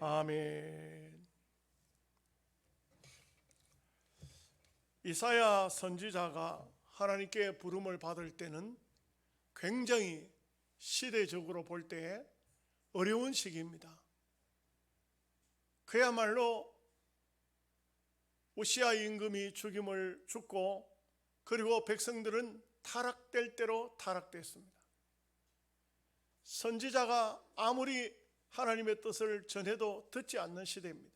아멘. 이사야 선지자가 하나님께 부름을 받을 때는 굉장히 시대적으로 볼 때 어려운 시기입니다. 그야말로 우시아 임금이 죽고 그리고 백성들은 타락될 대로 타락됐습니다. 선지자가 아무리 하나님의 뜻을 전해도 듣지 않는 시대입니다.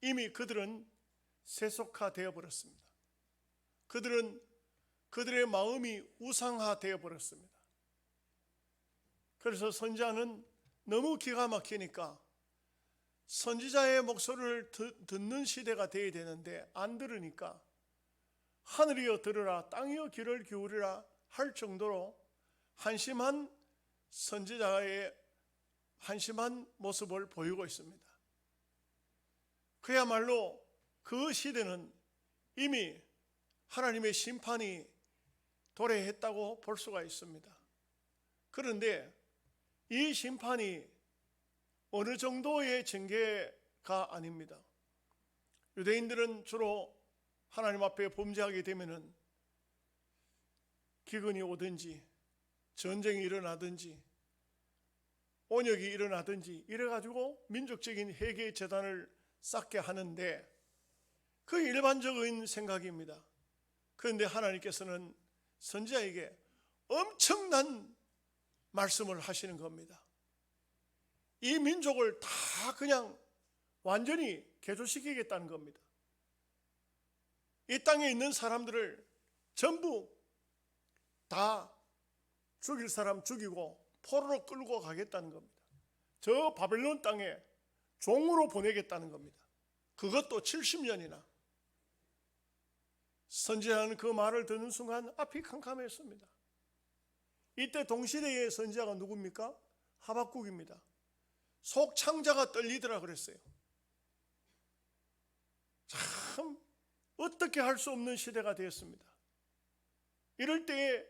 이미 그들은 세속화되어 버렸습니다. 그들의 마음이 우상화되어 버렸습니다. 그래서 선지자는 너무 기가 막히니까 선지자의 목소리를 듣는 시대가 되어야 되는데 안 들으니까 하늘이여 들으라 땅이여 귀를 기울이라 할 정도로 한심한 선지자의 한심한 모습을 보이고 있습니다. 그야말로 그 시대는 이미 하나님의 심판이 도래했다고 볼 수가 있습니다. 그런데 이 심판이 어느 정도의 징계가 아닙니다. 유대인들은 주로 하나님 앞에 범죄하게 되면은 기근이 오든지 전쟁이 일어나든지 온역이 일어나든지 이래가지고 민족적인 회개 재단을 쌓게 하는데 그 일반적인 생각입니다. 그런데 하나님께서는 선지자에게 엄청난 말씀을 하시는 겁니다. 이 민족을 다 그냥 완전히 개조시키겠다는 겁니다. 이 땅에 있는 사람들을 전부 다 죽일 사람 죽이고 포로로 끌고 가겠다는 겁니다. 저 바벨론 땅에 종으로 보내겠다는 겁니다. 그것도 70년이나. 선지자는 그 말을 듣는 순간 앞이 캄캄했습니다. 이때 동시대의 선지자가 누굽니까? 하박국입니다. 속 창자가 떨리더라 그랬어요. 참 어떻게 할 수 없는 시대가 되었습니다. 이럴 때에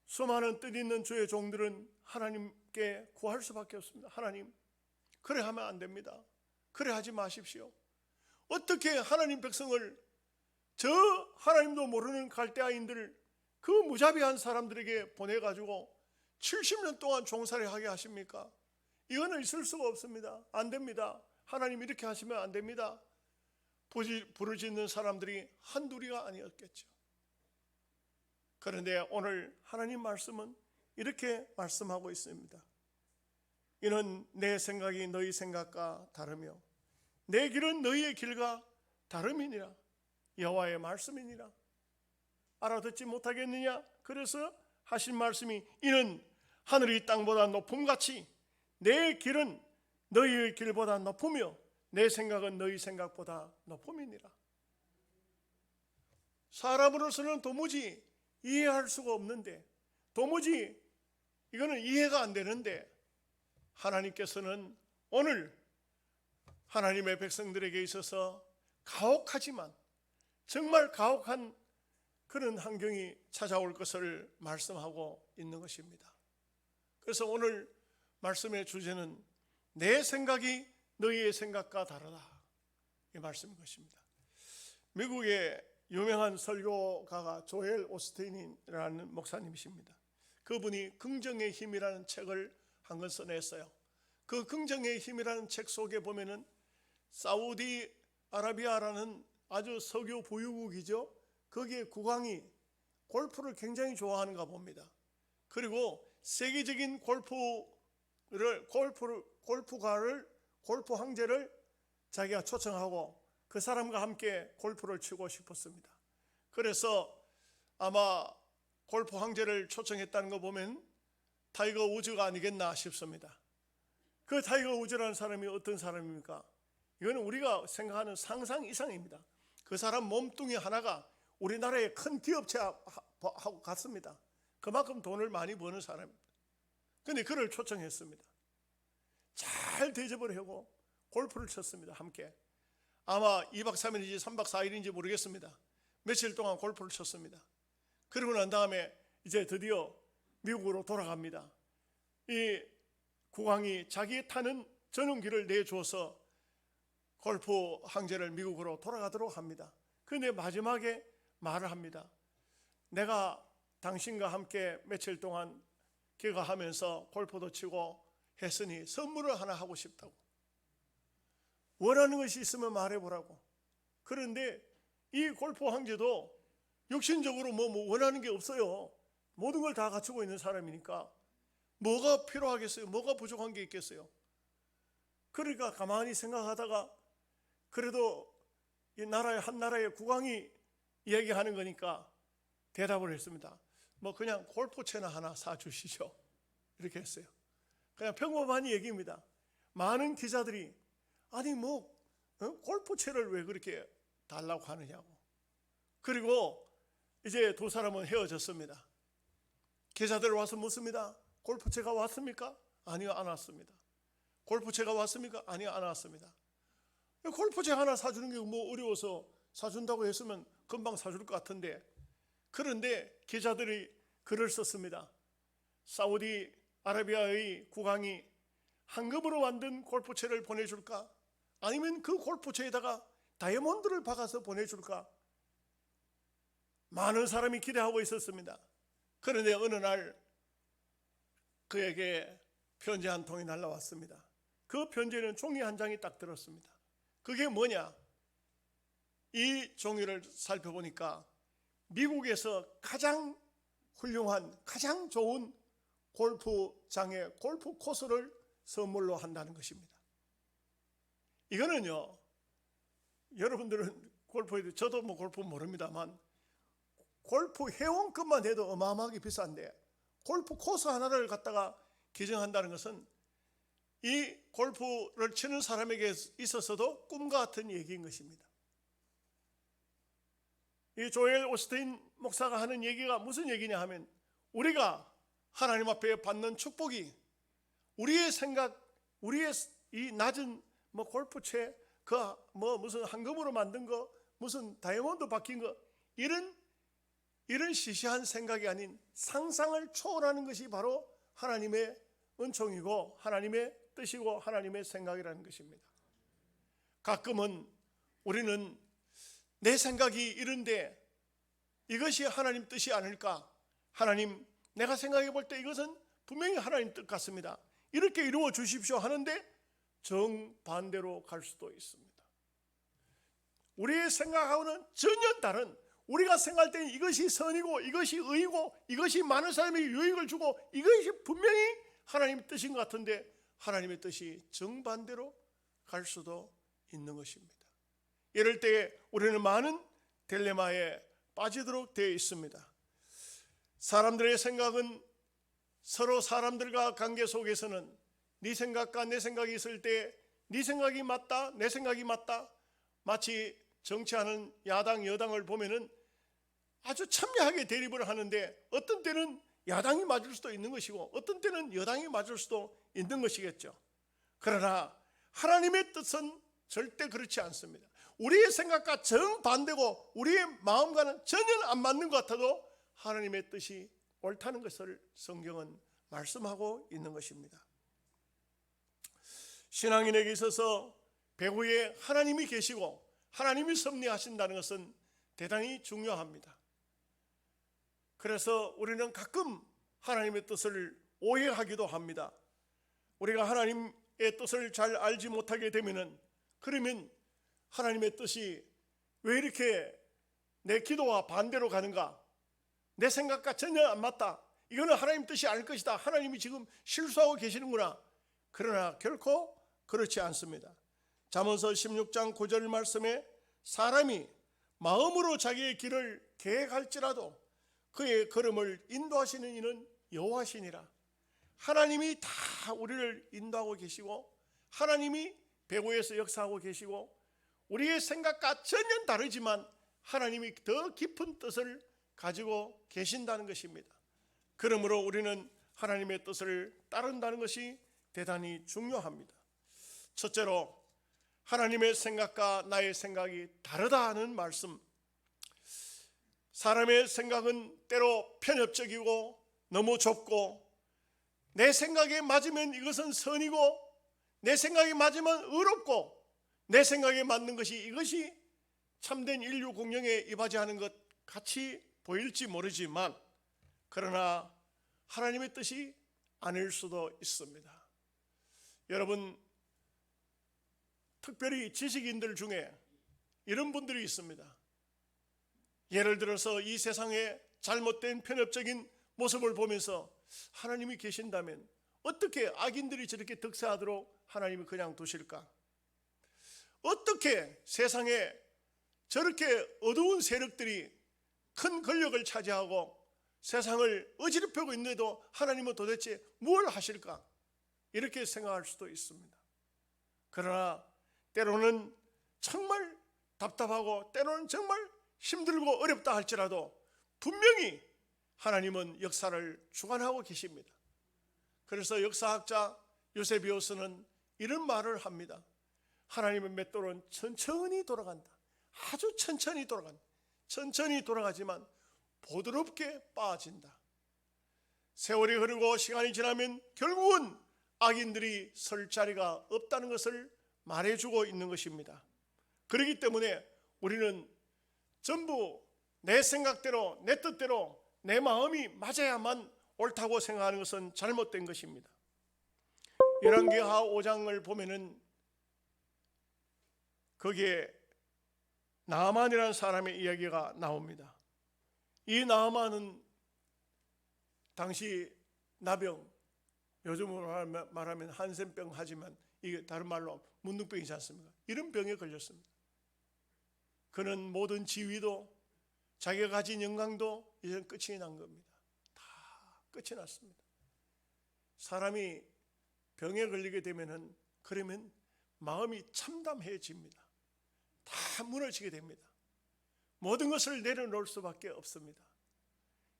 수많은 뜻있는 주의 종들은 하나님께 구할 수밖에 없습니다. 하나님, 그래 하면 안 됩니다. 그래 하지 마십시오. 어떻게 하나님 백성을 저 하나님도 모르는 갈대아인들 그 무자비한 사람들에게 보내가지고 70년 동안 종살이하게 하십니까? 이거는 있을 수가 없습니다. 안 됩니다. 하나님 이렇게 하시면 안 됩니다. 부르짖는 사람들이 한둘이가 아니었겠죠. 그런데 오늘 하나님 말씀은 이렇게 말씀하고 있습니다. 이는 내 생각이 너희 생각과 다르며 내 길은 너희의 길과 다름이니라. 여호와의 말씀이니라. 알아듣지 못하겠느냐? 그래서 하신 말씀이 이는 하늘이 땅보다 높음같이 내 길은 너희의 길보다 높으며 내 생각은 너희 생각보다 높음이니라. 사람으로서는 도무지 이해할 수가 없는데, 도무지 이거는 이해가 안 되는데 하나님께서는 오늘 하나님의 백성들에게 있어서 가혹하지만 정말 가혹한 그런 환경이 찾아올 것을 말씀하고 있는 것입니다. 그래서 오늘 말씀의 주제는 내 생각이 너희의 생각과 다르다, 이 말씀인 것입니다. 미국의 유명한 설교가가 조엘 오스틴이라는 목사님이십니다. 그분이 긍정의 힘이라는 책을 한 권 써냈어요. 그 긍정의 힘이라는 책 속에 보면은 사우디아라비아라는 아주 석유 보유국이죠. 거기에 국왕이 골프를 굉장히 좋아하는가 봅니다. 그리고 세계적인 골프 황제를 자기가 초청하고 그 사람과 함께 골프를 치고 싶었습니다. 그래서 아마 골프 황제를 초청했다는 거 보면 타이거 우즈가 아니겠나 싶습니다. 그 타이거 우즈라는 사람이 어떤 사람입니까? 이거는 우리가 생각하는 상상 이상입니다. 그 사람 몸뚱이 하나가 우리나라의 큰 기업체하고 같습니다. 그만큼 돈을 많이 버는 사람입니다. 그런데 그를 초청했습니다. 잘 대접을 하고 골프를 쳤습니다. 함께. 아마 2박 3일인지 3박 4일인지 모르겠습니다. 며칠 동안 골프를 쳤습니다. 그러고 난 다음에 이제 드디어 미국으로 돌아갑니다. 이 국왕이 자기 타는 전용기를 내주어서 골프 황제를 미국으로 돌아가도록 합니다. 그런데 마지막에 말을 합니다. 내가 당신과 함께 며칠 동안 귀가하면서 골프도 치고 했으니 선물을 하나 하고 싶다고. 원하는 것이 있으면 말해보라고. 그런데 이 골프 황제도 육신적으로 뭐 원하는 게 없어요. 모든 걸 다 갖추고 있는 사람이니까 뭐가 필요하겠어요? 뭐가 부족한 게 있겠어요? 그러니까 가만히 생각하다가 그래도 이 나라의 한 나라의 국왕이 얘기하는 거니까 대답을 했습니다. 뭐 그냥 골프채나 하나 사주시죠. 이렇게 했어요. 그냥 평범한 얘기입니다. 많은 기자들이 아니 뭐 골프채를 왜 그렇게 달라고 하느냐고. 그리고 이제 두 사람은 헤어졌습니다. 기자들 와서 묻습니다. 골프채가 왔습니까? 아니요, 안 왔습니다. 골프채가 왔습니까? 아니요, 안 왔습니다. 골프채 하나 사주는 게 뭐 어려워서 사준다고 했으면 금방 사줄 것 같은데, 그런데 기자들이 글을 썼습니다. 사우디 아라비아의 국왕이 황금으로 만든 골프채를 보내줄까? 아니면 그 골프채에다가 다이아몬드를 박아서 보내줄까? 많은 사람이 기대하고 있었습니다. 그런데 어느 날 그에게 편지 한 통이 날라왔습니다. 그 편지에는 종이 한 장이 딱 들었습니다. 그게 뭐냐? 이 종이를 살펴보니까 미국에서 가장 훌륭한, 가장 좋은 골프장의 골프 코스를 선물로 한다는 것입니다. 이거는요, 여러분들은 골프에 대해, 저도 뭐 골프 모릅니다만 골프 회원권만 해도 어마어마하게 비싼데 골프 코스 하나를 갖다가 기증한다는 것은 이 골프를 치는 사람에게 있어서도 꿈과 같은 얘기인 것입니다. 이 조엘 오스틴 목사가 하는 얘기가 무슨 얘기냐 하면, 우리가 하나님 앞에 받는 축복이 우리의 생각, 우리의 이 낮은 뭐 골프채, 그 뭐 무슨 황금으로 만든 거, 무슨 다이아몬드 박힌 거, 이런 시시한 생각이 아닌 상상을 초월하는 것이 바로 하나님의 은총이고 하나님의 뜻이고 하나님의 생각이라는 것입니다. 가끔은 우리는 내 생각이 이런데 이것이 하나님 뜻이 아닐까? 하나님, 내가 생각해 볼 때 이것은 분명히 하나님 뜻 같습니다. 이렇게 이루어 주십시오 하는데 정반대로 갈 수도 있습니다. 우리의 생각하고는 전혀 다른, 우리가 생각할 때는 이것이 선이고 이것이 의이고 이것이 많은 사람에게 유익을 주고 이것이 분명히 하나님의 뜻인 것 같은데 하나님의 뜻이 정반대로 갈 수도 있는 것입니다. 이럴 때 우리는 많은 딜레마에 빠지도록 되어 있습니다. 사람들의 생각은, 서로 사람들과 관계 속에서는 네 생각과 내 생각이 있을 때 네 생각이 맞다, 내 생각이 맞다, 마치 정치하는 야당 여당을 보면은 아주 첨예하게 대립을 하는데 어떤 때는 야당이 맞을 수도 있는 것이고 어떤 때는 여당이 맞을 수도 있는 것이겠죠. 그러나 하나님의 뜻은 절대 그렇지 않습니다. 우리의 생각과 정반대고 우리의 마음과는 전혀 안 맞는 것 같아도 하나님의 뜻이 옳다는 것을 성경은 말씀하고 있는 것입니다. 신앙인에게 있어서 배후에 하나님이 계시고 하나님이 섭리하신다는 것은 대단히 중요합니다. 그래서 우리는 가끔 하나님의 뜻을 오해하기도 합니다. 우리가 하나님의 뜻을 잘 알지 못하게 되면은, 그러면 하나님의 뜻이 왜 이렇게 내 기도와 반대로 가는가? 내 생각과 전혀 안 맞다. 이거는 하나님 뜻이 아닐 것이다. 하나님이 지금 실수하고 계시는구나. 그러나 결코 그렇지 않습니다. 잠언서 16장 9절 말씀에 사람이 마음으로 자기의 길을 계획할지라도 그의 걸음을 인도하시는 이는 여호와시니라. 하나님이 다 우리를 인도하고 계시고 하나님이 배후에서 역사하고 계시고 우리의 생각과 전혀 다르지만 하나님이 더 깊은 뜻을 가지고 계신다는 것입니다. 그러므로 우리는 하나님의 뜻을 따른다는 것이 대단히 중요합니다. 첫째로, 하나님의 생각과 나의 생각이 다르다는 말씀. 사람의 생각은 때로 편협적이고 너무 좁고 내 생각에 맞으면 이것은 선이고 내 생각이 맞으면 의롭고 내 생각에 맞는 것이 이것이 참된 인류 공영에 이바지하는 것 같이 보일지 모르지만 그러나 하나님의 뜻이 아닐 수도 있습니다. 여러분, 특별히 지식인들 중에 이런 분들이 있습니다. 예를 들어서 이 세상의 잘못된 편협적인 모습을 보면서 하나님이 계신다면 어떻게 악인들이 저렇게 득세하도록 하나님이 그냥 두실까? 어떻게 세상에 저렇게 어두운 세력들이 큰 권력을 차지하고 세상을 어지럽히고 있는데도 하나님은 도대체 뭘 하실까? 이렇게 생각할 수도 있습니다. 그러나 때로는 정말 답답하고 때로는 정말 힘들고 어렵다 할지라도 분명히 하나님은 역사를 주관하고 계십니다. 그래서 역사학자 요세비우스는 이런 말을 합니다. 하나님의 맷돌은 천천히 돌아간다. 아주 천천히 돌아간다. 천천히 돌아가지만 부드럽게 빠진다. 세월이 흐르고 시간이 지나면 결국은 악인들이 설 자리가 없다는 것을 말해주고 있는 것입니다. 그렇기 때문에 우리는 전부 내 생각대로 내 뜻대로 내 마음이 맞아야만 옳다고 생각하는 것은 잘못된 것입니다. 열왕기하 5장을 보면은 거기에 나아만이라는 사람의 이야기가 나옵니다. 이 나아만은 당시 나병, 요즘으로 말하면 한센병 하지만 이게 다른 말로 문둥병이지 않습니까? 이런 병에 걸렸습니다. 그는 모든 지위도 자기가 가진 영광도 이제 끝이 난 겁니다. 다 끝이 났습니다. 사람이 병에 걸리게 되면은 그러면 마음이 참담해집니다. 다 무너지게 됩니다. 모든 것을 내려놓을 수밖에 없습니다.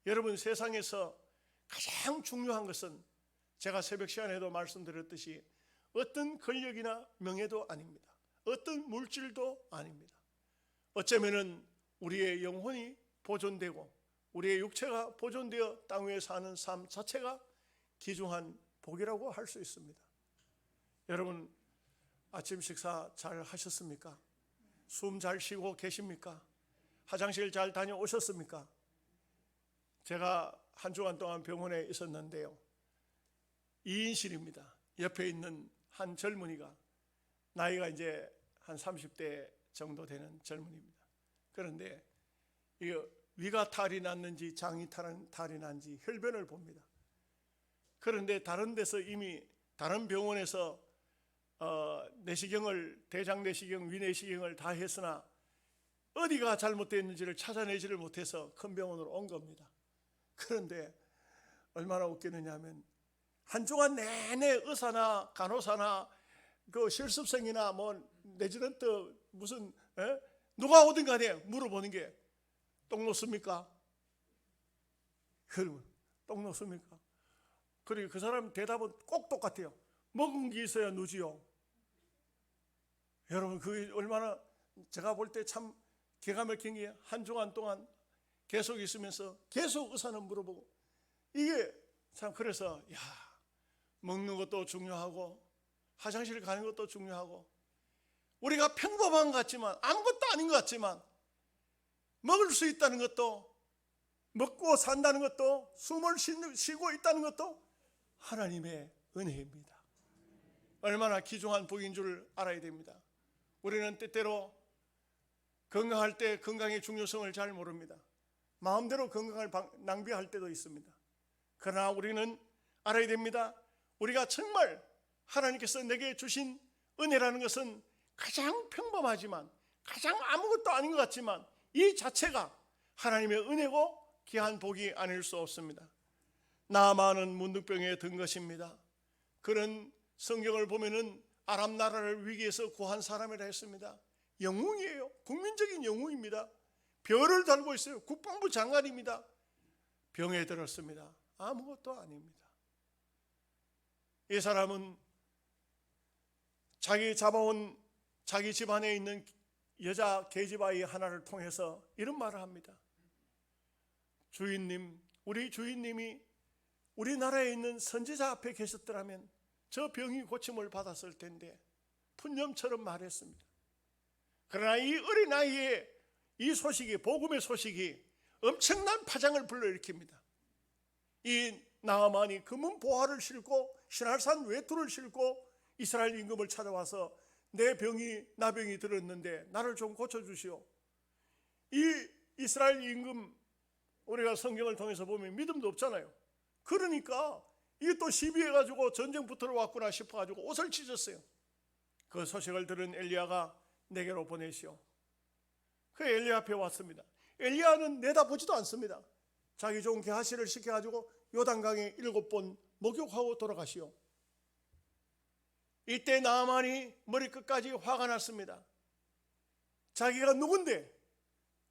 여러분, 세상에서 가장 중요한 것은 제가 새벽 시간에도 말씀드렸듯이 어떤 권력이나 명예도 아닙니다. 어떤 물질도 아닙니다. 어쩌면은 우리의 영혼이 보존되고 우리의 육체가 보존되어 땅 위에 사는 삶 자체가 귀중한 복이라고 할 수 있습니다. 여러분, 아침 식사 잘 하셨습니까? 숨 잘 쉬고 계십니까? 화장실 잘 다녀오셨습니까? 제가 한 주간 동안 병원에 있었는데요, 2인실입니다. 옆에 있는 한 젊은이가 나이가 이제 한 30대 정도 되는 젊은이입니다. 그런데 이거 위가 탈이 났는지 장이 탈이 났는지 혈변을 봅니다. 그런데 다른 데서 이미 다른 병원에서 내시경을, 대장 내시경, 위 내시경을 다 했으나 어디가 잘못됐는지를 찾아내지를 못해서 큰 병원으로 온 겁니다. 그런데 얼마나 웃기느냐 하면 한 주간 내내 의사나 간호사나 그 실습생이나 뭐 레지던트 무슨 누가 오든 간에 물어보는 게 똥 놓습니까? 여러분, 똥 놓습니까? 그리고 그 사람 대답은 꼭 똑같아요. 먹은 게 있어야 누지요. 여러분, 그게 얼마나 제가 볼 때 참 기가 막힌 게 한 주간 동안 계속 있으면서 계속 의사는 물어보고, 이게 참, 그래서 먹는 것도 중요하고 화장실 가는 것도 중요하고 우리가 평범한 것 같지만 아무것도 아닌 것 같지만 먹을 수 있다는 것도, 먹고 산다는 것도, 숨을 쉬고 있다는 것도 하나님의 은혜입니다. 얼마나 귀중한 복인 줄 알아야 됩니다. 우리는 때때로 건강할 때 건강의 중요성을 잘 모릅니다. 마음대로 건강을 낭비할 때도 있습니다. 그러나 우리는 알아야 됩니다. 우리가 정말 하나님께서 내게 주신 은혜라는 것은 가장 평범하지만, 가장 아무것도 아닌 것 같지만 이 자체가 하나님의 은혜고 귀한 복이 아닐 수 없습니다. 나아만은 문둥병에 든 것입니다. 그런 성경을 보면은 아람 나라를 위기에서 구한 사람이라 했습니다. 영웅이에요. 국민적인 영웅입니다. 별을 달고 있어요. 국방부 장관입니다. 병에 들었습니다. 아무것도 아닙니다. 이 사람은 자기 잡아온 자기 집안에 있는 여자 계집아이 하나를 통해서 이런 말을 합니다. 주인님, 우리 주인님이 우리나라에 있는 선지자 앞에 계셨더라면 저 병이 고침을 받았을 텐데 푼념처럼 말했습니다. 그러나 이 어린 나이에 이 소식이, 복음의 소식이 엄청난 파장을 불러일으킵니다. 이 나아만이 금은 보화를 싣고 신할산 외투를 싣고 이스라엘 임금을 찾아와서 내 병이 나병이 들었는데 나를 좀 고쳐주시오. 이 이스라엘 임금, 우리가 성경을 통해서 보면 믿음도 없잖아요. 그러니까 이게 또 시비해가지고 전쟁 붙으러 왔구나 싶어가지고 옷을 찢었어요. 그 소식을 들은 엘리야가 내게로 보내시오. 그 엘리야 앞에 왔습니다. 엘리야는 내다보지도 않습니다. 자기 종 게하시를 시켜가지고 요단강에 7번 목욕하고 돌아가시오. 이때 나아만이 머리끝까지 화가 났습니다. 자기가 누군데,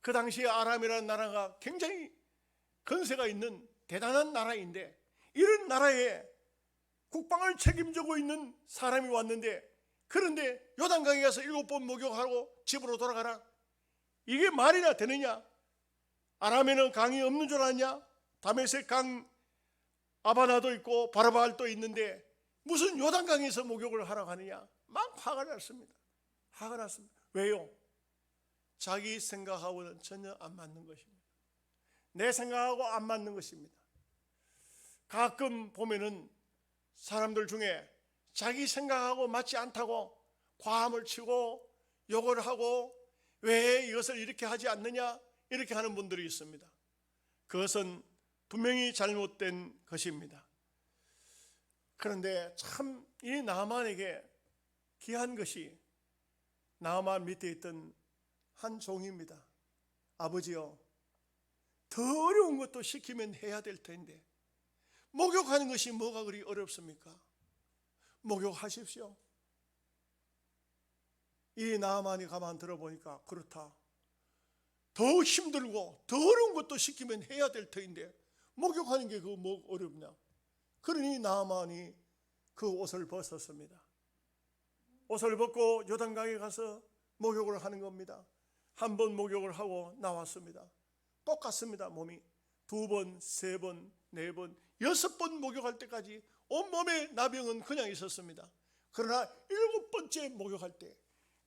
그 당시에 아람이라는 나라가 굉장히 건세가 있는 대단한 나라인데, 이런 나라에 국방을 책임지고 있는 사람이 왔는데, 그런데 요단강에 가서 7번 목욕하고 집으로 돌아가라? 이게 말이나 되느냐? 아람에는 강이 없는 줄 아냐? 다메섹 강 아바나도 있고 바라발도 있는데 무슨 요단강에서 목욕을 하러 가느냐? 막 화가 났습니다. 화가 났습니다. 왜요? 자기 생각하고는 전혀 안 맞는 것입니다. 내 생각하고 안 맞는 것입니다. 가끔 보면은 사람들 중에 자기 생각하고 맞지 않다고 과함을 치고 욕을 하고 왜 이것을 이렇게 하지 않느냐 이렇게 하는 분들이 있습니다. 그것은 분명히 잘못된 것입니다. 그런데 참 이 나아만에게 귀한 것이 나아만 밑에 있던 한 종입니다. 아버지요, 더 어려운 것도 시키면 해야 될 텐데 목욕하는 것이 뭐가 그리 어렵습니까? 목욕하십시오. 이 나아만이 가만 들어보니까 그렇다. 더 힘들고 더 어려운 것도 시키면 해야 될 터인데 목욕하는 게 그거 뭐 어렵냐? 그러니 나아만이 그 옷을 벗었습니다. 옷을 벗고 요단강에 가서 목욕을 하는 겁니다. 한 번 목욕을 하고 나왔습니다. 똑같습니다. 몸이 2번, 3번, 4번, 6번 목욕할 때까지 온몸에 나병은 그냥 있었습니다. 그러나 7번째 목욕할 때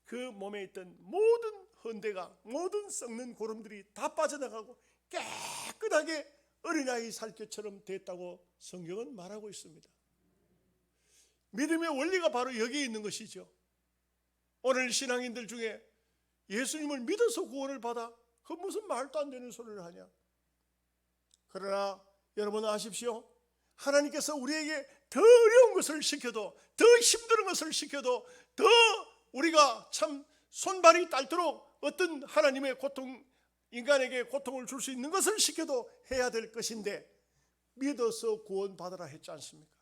그 몸에 있던 모든 헌대가, 모든 썩는 고름들이 다 빠져나가고 깨끗하게 어린아이 살결처럼 됐다고 성경은 말하고 있습니다. 믿음의 원리가 바로 여기에 있는 것이죠. 오늘 신앙인들 중에 예수님을 믿어서 구원을 받아, 그 무슨 말도 안 되는 소리를 하냐? 그러나 여러분 아십시오. 하나님께서 우리에게 더 어려운 것을 시켜도, 더 힘든 것을 시켜도, 더 우리가 참 손발이 딸도록 어떤 하나님의 고통, 인간에게 고통을 줄 수 있는 것을 시켜도 해야 될 것인데 믿어서 구원받으라 했지 않습니까?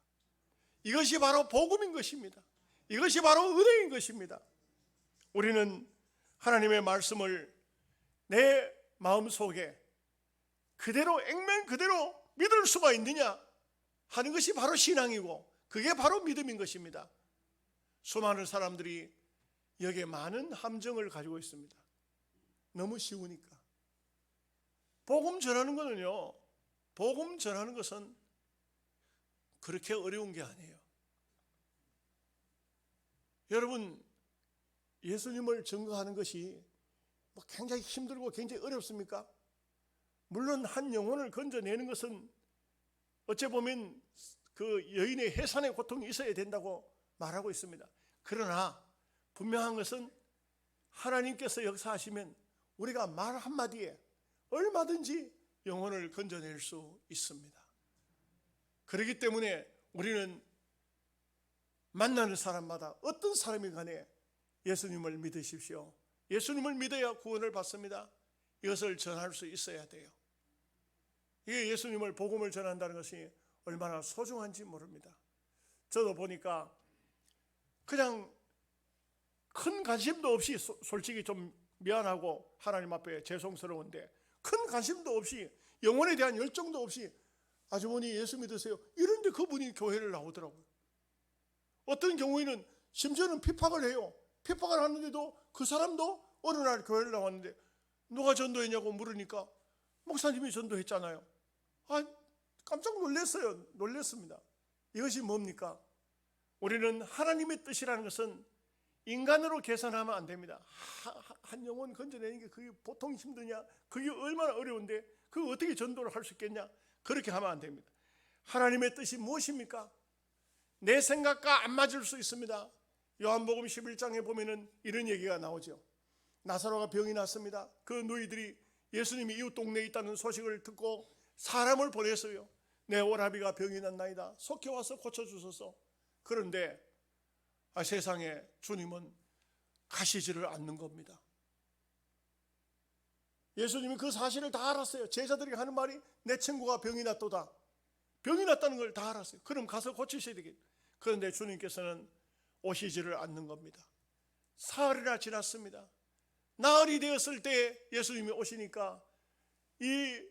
이것이 바로 복음인 것입니다. 이것이 바로 은혜인 것입니다. 우리는 하나님의 말씀을 내 마음속에 그대로 액면 그대로 믿을 수가 있느냐 하는 것이 바로 신앙이고 그게 바로 믿음인 것입니다. 수많은 사람들이 여기에 많은 함정을 가지고 있습니다. 너무 쉬우니까. 복음 전하는 거는요, 복음 전하는 것은 그렇게 어려운 게 아니에요. 여러분, 예수님을 증거하는 것이 굉장히 힘들고 굉장히 어렵습니까? 물론 한 영혼을 건져내는 것은 어찌 보면 그 여인의 해산의 고통이 있어야 된다고 말하고 있습니다. 그러나 분명한 것은 하나님께서 역사하시면 우리가 말 한마디에 얼마든지 영혼을 건져낼 수 있습니다. 그렇기 때문에 우리는 만나는 사람마다 어떤 사람이 간에 예수님을 믿으십시오. 예수님을 믿어야 구원을 받습니다. 이것을 전할 수 있어야 돼요. 이게 예수님을 복음을 전한다는 것이 얼마나 소중한지 모릅니다. 저도 보니까 그냥 큰 관심도 없이, 솔직히 좀 미안하고 하나님 앞에 죄송스러운데 큰 관심도 없이, 영혼에 대한 열정도 없이 아주머니 예수 믿으세요 이런데 그분이 교회를 나오더라고요. 어떤 경우에는 심지어는 핍박을 해요. 핍박을 하는데도 그 사람도 어느 날 교회를 나왔는데 누가 전도했냐고 물으니까 목사님이 전도했잖아요. 깜짝 놀랐습니다. 이것이 뭡니까? 우리는 하나님의 뜻이라는 것은 인간으로 계산하면 안 됩니다. 한 영혼 건져내는 게 그게 보통 힘드냐? 그게 얼마나 어려운데 그거 어떻게 전도를 할 수 있겠냐? 그렇게 하면 안 됩니다. 하나님의 뜻이 무엇입니까? 내 생각과 안 맞을 수 있습니다. 요한복음 11장에 보면은 이런 얘기가 나오죠. 나사로가 병이 났습니다. 그 누이들이 예수님이 이웃 동네에 있다는 소식을 듣고 사람을 보냈어요. 내 오라비가 병이 났나이다. 속히 와서 고쳐주소서. 그런데 세상에 주님은 가시지를 않는 겁니다. 예수님이 그 사실을 다 알았어요. 제자들이 하는 말이 내 친구가 병이 났도다. 병이 났다는 걸 다 알았어요. 그럼 가서 고치셔야 되겠다. 그런데 주님께서는 오시지를 않는 겁니다. 사흘이나 지났습니다. 나흘이 되었을 때 예수님이 오시니까 이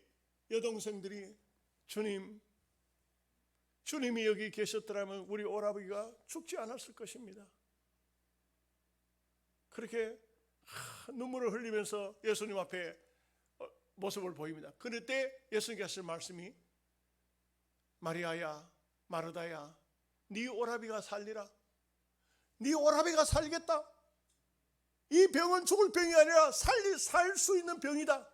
여동생들이 주님이 여기 계셨더라면 우리 오라버니가 죽지 않았을 것입니다. 그렇게 눈물을 흘리면서 예수님 앞에 모습을 보입니다. 그럴 때 예수님께서 하신 말씀이 마리아야, 마르다야, 네 오라비가 살리라. 네 오라비가 살겠다. 이 병은 죽을 병이 아니라 살 수 있는 병이다.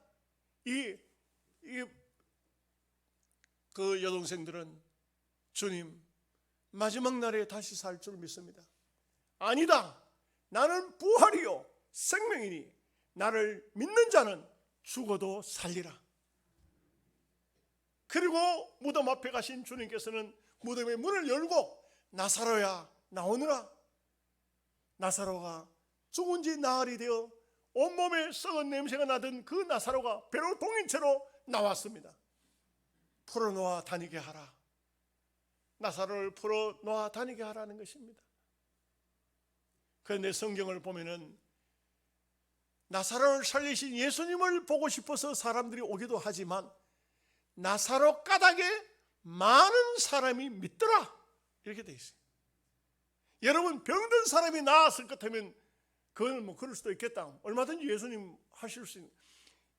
그 여동생들은 주님 마지막 날에 다시 살 줄 믿습니다. 아니다. 나는 부활이요 생명이니 나를 믿는 자는 죽어도 살리라. 그리고 무덤 앞에 가신 주님께서는 무덤의 문을 열고 나사로야 나오느라. 나사로가 죽은 지 나흘이 되어 온몸에 썩은 냄새가 나던 그 나사로가 배로 동인 채로 나왔습니다. 풀어놓아 다니게 하라. 나사로를 풀어놓아 다니게 하라는 것입니다. 그런데 성경을 보면은 나사로를 살리신 예수님을 보고 싶어서 사람들이 오기도 하지만 나사로 까닭에 많은 사람이 믿더라 이렇게 돼 있어요. 여러분 병든 사람이 나았을 것 같으면 그건 뭐 그럴 수도 있겠다. 얼마든지 예수님 하실 수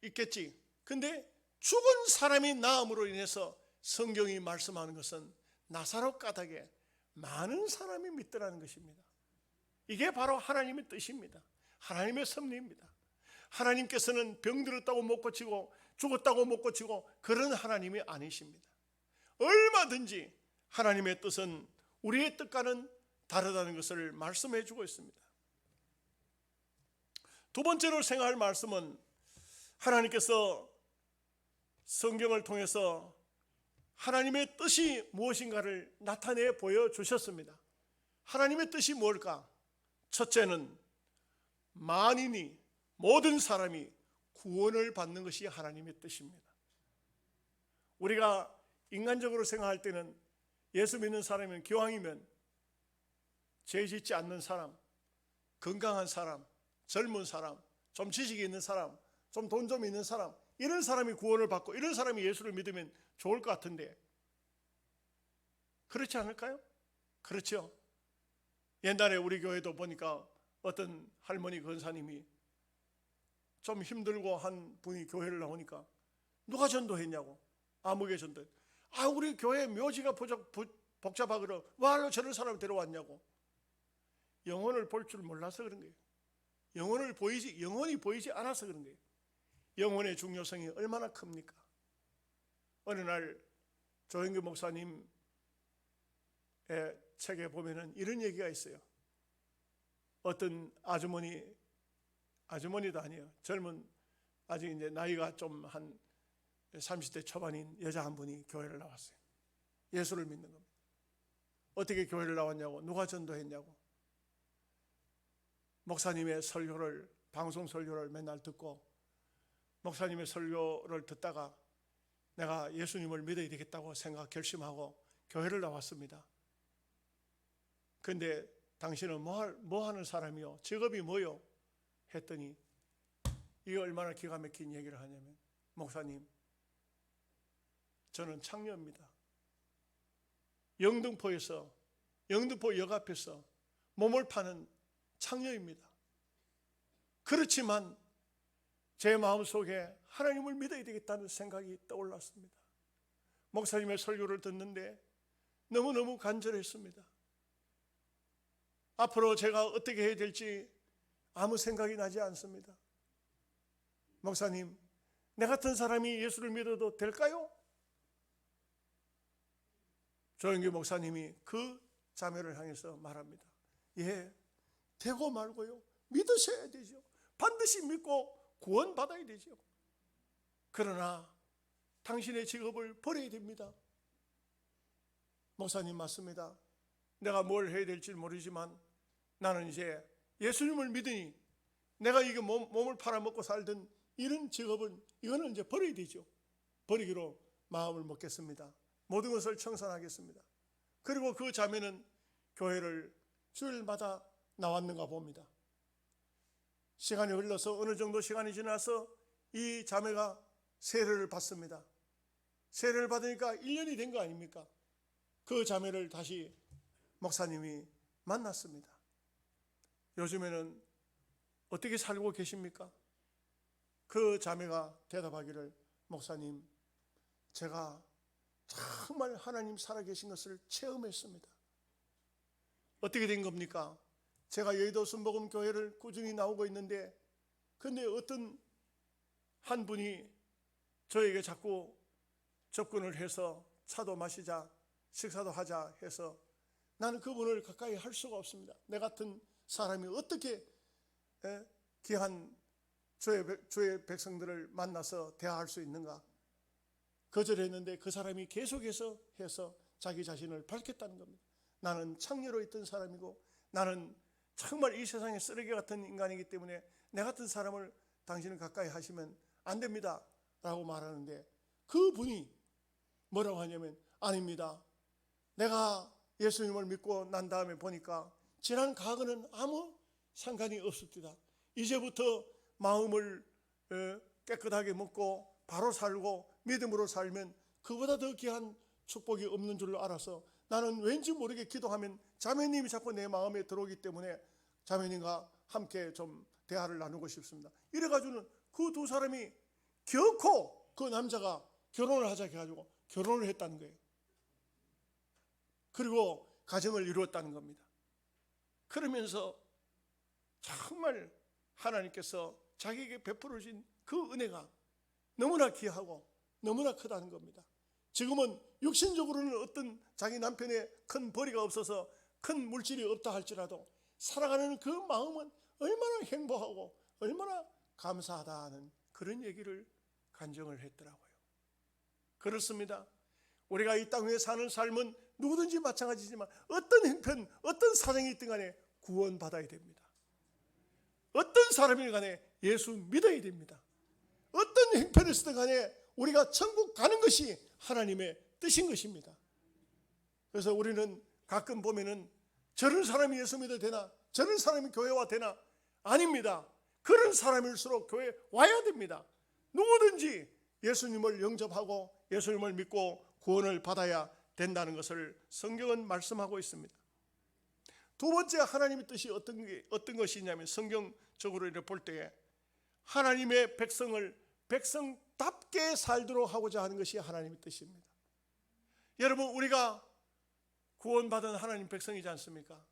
있겠지. 근데 죽은 사람이 나음으로 인해서 성경이 말씀하는 것은 나사로 까닭에 많은 사람이 믿더라는 것입니다. 이게 바로 하나님의 뜻입니다. 하나님의 섭리입니다. 하나님께서는 병들었다고 못 고치고 죽었다고 못 고치고 그런 하나님이 아니십니다. 얼마든지 하나님의 뜻은 우리의 뜻과는 다르다는 것을 말씀해 주고 있습니다. 두 번째로 생각할 말씀은 하나님께서 성경을 통해서 하나님의 뜻이 무엇인가를 나타내 보여주셨습니다. 하나님의 뜻이 뭘까? 첫째는 만인이 모든 사람이 구원을 받는 것이 하나님의 뜻입니다. 우리가 인간적으로 생각할 때는 예수 믿는 사람이면 기왕이면 죄 짓지 않는 사람, 건강한 사람, 젊은 사람, 좀 지식이 있는 사람, 좀 돈 좀 있는 사람, 이런 사람이 구원을 받고 이런 사람이 예수를 믿으면 좋을 것 같은데 그렇지 않을까요? 그렇죠. 옛날에 우리 교회도 보니까 어떤 할머니 권사님이 좀 힘들고 한 분이 교회를 나오니까 누가 전도했냐고. 아무개 전도. 우리 교회 묘지가 복잡하거든 왜 저런 사람을 데려왔냐고. 영혼을 볼 줄 몰라서 그런 거예요. 영혼이 보이지 않아서 그런 거예요. 영혼의 중요성이 얼마나 큽니까? 어느 날 조영규 목사님의 책에 보면은 이런 얘기가 있어요. 어떤 아주머니도 아니에요. 젊은 아직 이제 나이가 좀 한 30대 초반인 여자 한 분이 교회를 나왔어요. 예수를 믿는 겁니다. 어떻게 교회를 나왔냐고, 누가 전도했냐고. 목사님의 설교를, 방송 설교를 맨날 듣고 목사님의 설교를 듣다가 내가 예수님을 믿어야 되겠다고 결심하고 교회를 나왔습니다. 그런데 당신은 뭐 하는 사람이요? 직업이 뭐요? 했더니 이게 얼마나 기가 막힌 얘기를 하냐면, 목사님, 저는 창녀입니다. 영등포 역 앞에서 몸을 파는 창녀입니다. 그렇지만 제 마음속에 하나님을 믿어야 되겠다는 생각이 떠올랐습니다. 목사님의 설교를 듣는데 너무너무 간절했습니다. 앞으로 제가 어떻게 해야 될지 아무 생각이 나지 않습니다. 목사님, 내 같은 사람이 예수를 믿어도 될까요? 조영규 목사님이 그 자매를 향해서 말합니다. 예, 되고 말고요, 믿으셔야 되죠. 반드시 믿고 구원받아야 되죠. 그러나 당신의 직업을 버려야 됩니다. 목사님 맞습니다. 내가 뭘 해야 될지 모르지만 나는 이제 예수님을 믿으니 내가 이게 몸을 팔아먹고 살던 이런 직업은 이거는 이제 버려야 되죠. 버리기로 마음을 먹겠습니다. 모든 것을 청산하겠습니다. 그리고 그 자매는 교회를 주일마다 나왔는가 봅니다. 시간이 흘러서 어느 정도 시간이 지나서 이 자매가 세례를 받습니다. 세례를 받으니까 1년이 된 거 아닙니까? 그 자매를 다시 목사님이 만났습니다. 요즘에는 어떻게 살고 계십니까? 그 자매가 대답하기를, 목사님, 제가 정말 하나님 살아계신 것을 체험했습니다. 어떻게 된 겁니까? 제가 여의도 순복음교회를 꾸준히 나오고 있는데, 근데 어떤 한 분이 저에게 자꾸 접근을 해서 차도 마시자, 식사도 하자 해서 나는 그분을 가까이 할 수가 없습니다. 내 같은 사람이 어떻게 귀한 주의 백성들을 만나서 대화할 수 있는가? 거절했는데 그 사람이 계속해서 해서 자기 자신을 밝혔다는 겁니다. 나는 창녀로 있던 사람이고 나는 정말 이 세상에 쓰레기 같은 인간이기 때문에 내 같은 사람을 당신은 가까이 하시면 안 됩니다 라고 말하는데, 그분이 뭐라고 하냐면, 아닙니다, 내가 예수님을 믿고 난 다음에 보니까 지난 과거는 아무 상관이 없습니다. 이제부터 마음을 깨끗하게 먹고 바로 살고 믿음으로 살면 그보다 더 귀한 축복이 없는 줄로 알아서 나는 왠지 모르게 기도하면 자매님이 자꾸 내 마음에 들어오기 때문에 자매님과 함께 좀 대화를 나누고 싶습니다. 이래가지고는 그 두 사람이 결코 그 남자가 결혼을 하자 해가지고 결혼을 했다는 거예요. 그리고 가정을 이루었다는 겁니다. 그러면서 정말 하나님께서 자기에게 베풀어 주신 그 은혜가 너무나 귀하고 너무나 크다는 겁니다. 지금은 육신적으로는 어떤 자기 남편의 큰 벌이가 없어서 큰 물질이 없다 할지라도 살아가는 그 마음은 얼마나 행복하고 얼마나 감사하다는 그런 얘기를 간증을 했더라고요. 그렇습니다. 우리가 이 땅 위에 사는 삶은 누구든지 마찬가지지만 어떤 형편, 어떤 사정이 있든 간에 구원받아야 됩니다. 어떤 사람이든 간에 예수 믿어야 됩니다. 어떤 형편에 있든 간에 우리가 천국 가는 것이 하나님의 뜻인 것입니다. 그래서 우리는 가끔 보면은 저런 사람이 예수 믿어도 되나? 저런 사람이 교회 와 되나? 아닙니다. 그런 사람일수록 교회에 와야 됩니다. 누구든지 예수님을 영접하고 예수님을 믿고 구원을 받아야 된다는 것을 성경은 말씀하고 있습니다. 두 번째 하나님의 뜻이 어떤 것이냐면, 성경적으로 이렇게 볼 때에 하나님의 백성을 백성답게 살도록 하고자 하는 것이 하나님의 뜻입니다. 여러분, 우리가 구원받은 하나님 백성이지 않습니까?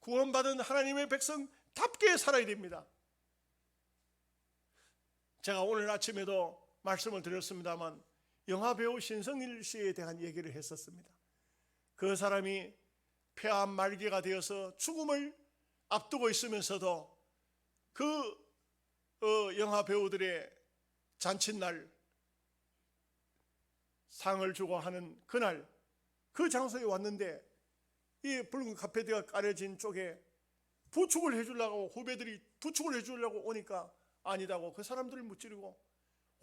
구원받은 하나님의 백성답게 살아야 됩니다. 제가 오늘 아침에도 말씀을 드렸습니다만 영화배우 신성일 씨에 대한 얘기를 했었습니다. 그 사람이 폐암 말기가 되어서 죽음을 앞두고 있으면서도 그 영화배우들의 잔칫날 상을 주고 하는 그날 그 장소에 왔는데 이 붉은 카페트가 깔려진 쪽에 부축을 해주려고 후배들이 부축을 해주려고 오니까 아니다고 그 사람들을 무찌르고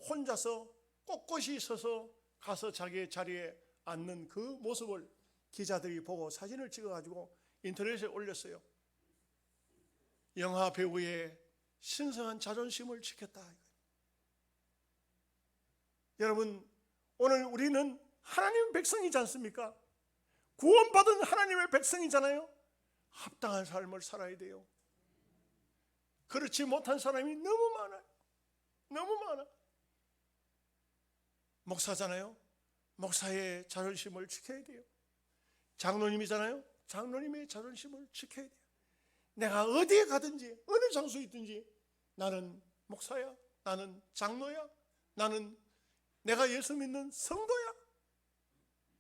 혼자서 꼿꼿이 서서 가서 자기의 자리에 앉는 그 모습을 기자들이 보고 사진을 찍어가지고 인터넷에 올렸어요. 영화 배우의 신성한 자존심을 지켰다. 여러분, 오늘 우리는 하나님의 백성이지 않습니까? 구원받은 하나님의 백성이잖아요. 합당한 삶을 살아야 돼요. 그렇지 못한 사람이 너무 많아요. 너무 많아. 목사잖아요. 목사의 자존심을 지켜야 돼요. 장로님이잖아요. 장로님의 자존심을 지켜야 돼요. 내가 어디에 가든지 어느 장소에 있든지 나는 목사야, 나는 장로야, 나는 내가 예수 믿는 성도야.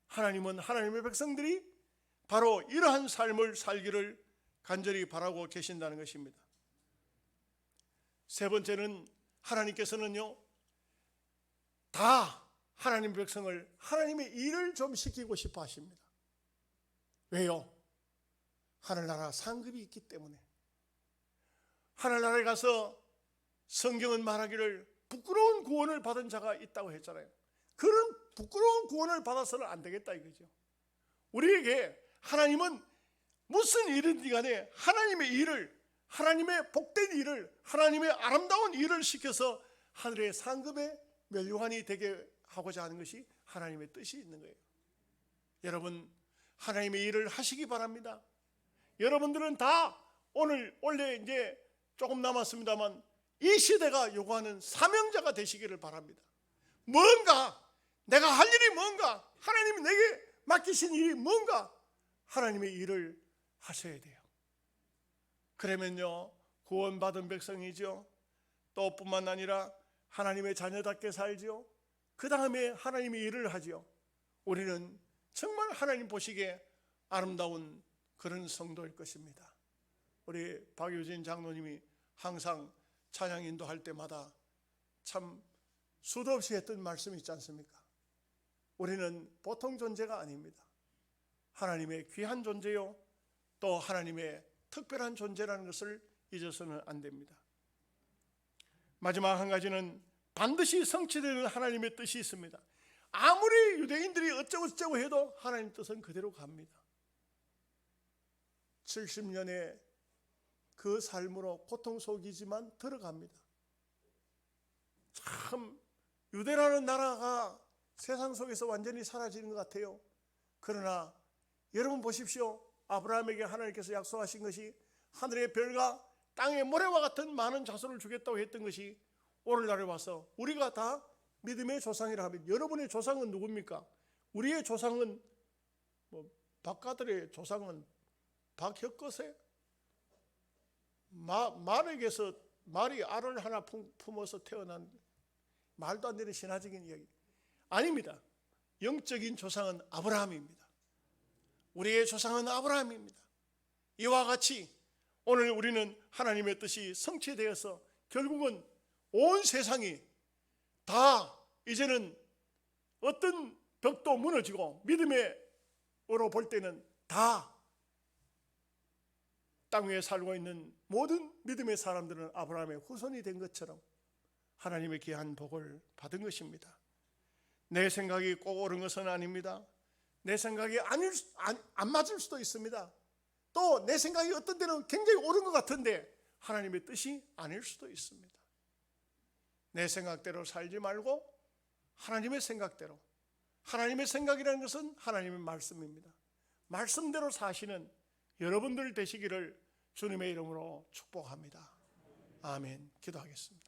하나님은 하나님의 백성들이 바로 이러한 삶을 살기를 간절히 바라고 계신다는 것입니다. 세 번째는 하나님께서는요, 다 하나님 백성을 하나님의 일을 좀 시키고 싶어 하십니다. 왜요? 하늘나라 상급이 있기 때문에. 하늘나라에 가서 성경은 말하기를 부끄러운 구원을 받은 자가 있다고 했잖아요. 그런 부끄러운 구원을 받아서는 안 되겠다 이거죠. 우리에게 하나님은 무슨 일이든 간에 하나님의 일을, 하나님의 복된 일을, 하나님의 아름다운 일을 시켜서 하늘의 상급의 멸류관이 되게 하고자 하는 것이 하나님의 뜻이 있는 거예요. 여러분, 하나님의 일을 하시기 바랍니다. 여러분들은 다 원래 이제 조금 남았습니다만 이 시대가 요구하는 사명자가 되시기를 바랍니다. 뭔가 내가 할 일이 뭔가, 하나님이 내게 맡기신 일이 뭔가, 하나님의 일을 하셔야 돼요. 그러면요, 구원받은 백성이죠. 또 뿐만 아니라 하나님의 자녀답게 살죠. 그 다음에 하나님의 일을 하죠. 우리는 정말 하나님 보시기에 아름다운 그런 성도일 것입니다. 우리 박유진 장로님이 항상 찬양 인도할 때마다 참 수도 없이 했던 말씀이 있지 않습니까? 우리는 보통 존재가 아닙니다. 하나님의 귀한 존재요, 또 하나님의 특별한 존재라는 것을 잊어서는 안 됩니다. 마지막 한 가지는 반드시 성취되는 하나님의 뜻이 있습니다. 아무리 유대인들이 어쩌고 해도 하나님 뜻은 그대로 갑니다. 70년의 그 삶으로 고통 속이지만 들어갑니다. 참 유대라는 나라가 세상 속에서 완전히 사라지는 것 같아요. 그러나 여러분 보십시오. 아브라함에게 하나님께서 약속하신 것이 하늘의 별과 땅의 모래와 같은 많은 자손을 주겠다고 했던 것이 오늘날에 와서 우리가 다 믿음의 조상이라 하면 여러분의 조상은 누굽니까? 우리의 조상은 박가들의 조상은 박혁거세? 말에게서 말이 알을 하나 품어서 태어난 말도 안 되는 신화적인 이야기 아닙니다. 영적인 조상은 아브라함입니다. 우리의 조상은 아브라함입니다. 이와 같이 오늘 우리는 하나님의 뜻이 성취되어서 결국은 온 세상이 다 이제는 어떤 벽도 무너지고 믿음으로 볼 때는 다 땅 위에 살고 있는 모든 믿음의 사람들은 아브라함의 후손이 된 것처럼 하나님의 귀한 복을 받은 것입니다. 내 생각이 꼭 옳은 것은 아닙니다. 내 생각이 안 맞을 수도 있습니다. 또 내 생각이 어떤 때는 굉장히 옳은 것 같은데 하나님의 뜻이 아닐 수도 있습니다. 내 생각대로 살지 말고 하나님의 생각대로, 하나님의 생각이라는 것은 하나님의 말씀입니다. 말씀대로 사시는 여러분들 되시기를 주님의 이름으로 축복합니다. 아멘. 기도하겠습니다.